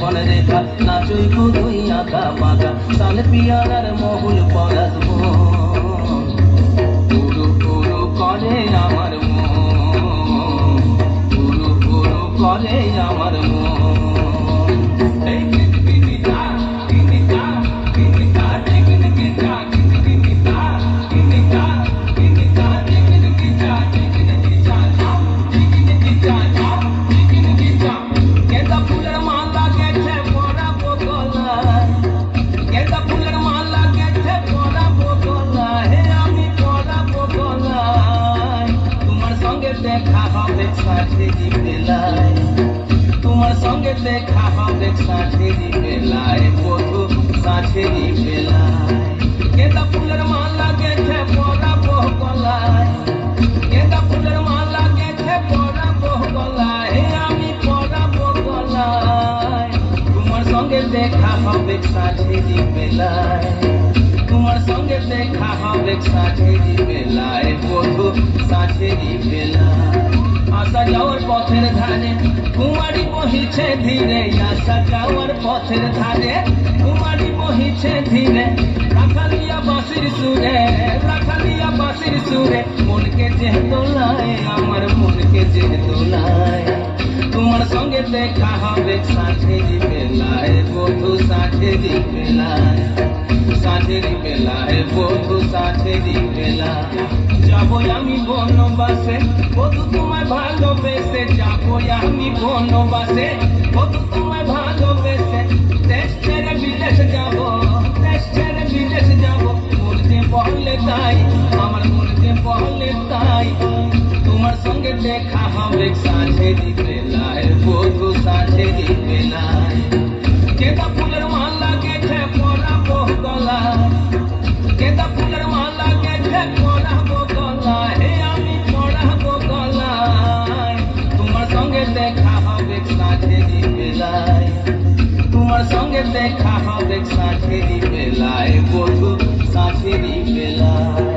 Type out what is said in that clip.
জীবন রেখা নাচই কুদুই আঁকা বাঁকা তাল পিয়ারার মহুল পরাত পুরু পুরু করে আমার মন পুরু পুরু করে আমার মন দেখা হবে সাথেরি বেলায় তোমার সঙ্গে দেখা হবে সাথেরি বেলায় বধু সাথেরি বেলায় গেঁদা ফুলের মালা গেছে পরাবো গলায় গেঁদা ফুলের মালা গেছে পরাবো গলায় আমি পরাবো গলায় তোমার সঙ্গে দেখা হবে সাথেরি বেলায় তোমার সঙ্গে দেখা হবে সাথেরি বেলায় বধু সাথেরি বেলায় আসা যাওয়ার পথের ধারে কুমারী বহিছে ধীরে আসা যাওয়ার পথের ধারে কুমারী বহিছে ধীরে রাখালিয়া বাঁশির সুরে রাখালিয়া বাঁশির সুরে মনকে যে দোলায় আমার মনকে যে দোলায় তোমার সঙ্গে দেখা হবে সাথেরি বেলায় বধু সাথেরি বেলায় সাথেরি বেলায় বধু সাথেরি বেলায় যাবো আমি বনবাসে বধু তোমায় ভালোবেসে যাবো আমি বনবাসে বধু তোমায় ভালোবেসে দেশ ছেড়ে বিদেশ যাবো দেশ ছেড়ে বিদেশ যাবো মনকে বলে তাই আমার মনকে বলে তাই তোমার সঙ্গে দেখা হবে সাথেরি বেলায় বধু সাথেরি বেলায় গেঁদা ফুলের মালা গেছে পরাবো গলায় গেঁদা ফুলের মালা গেছে পরাবো গলায় আমি পরাবো গলায় তোমার সঙ্গে দেখা হবে সাথেরি বেলায় তোমার সঙ্গে দেখা হবে সাথেরি বেলায় বধু সাথেরি বেলায়।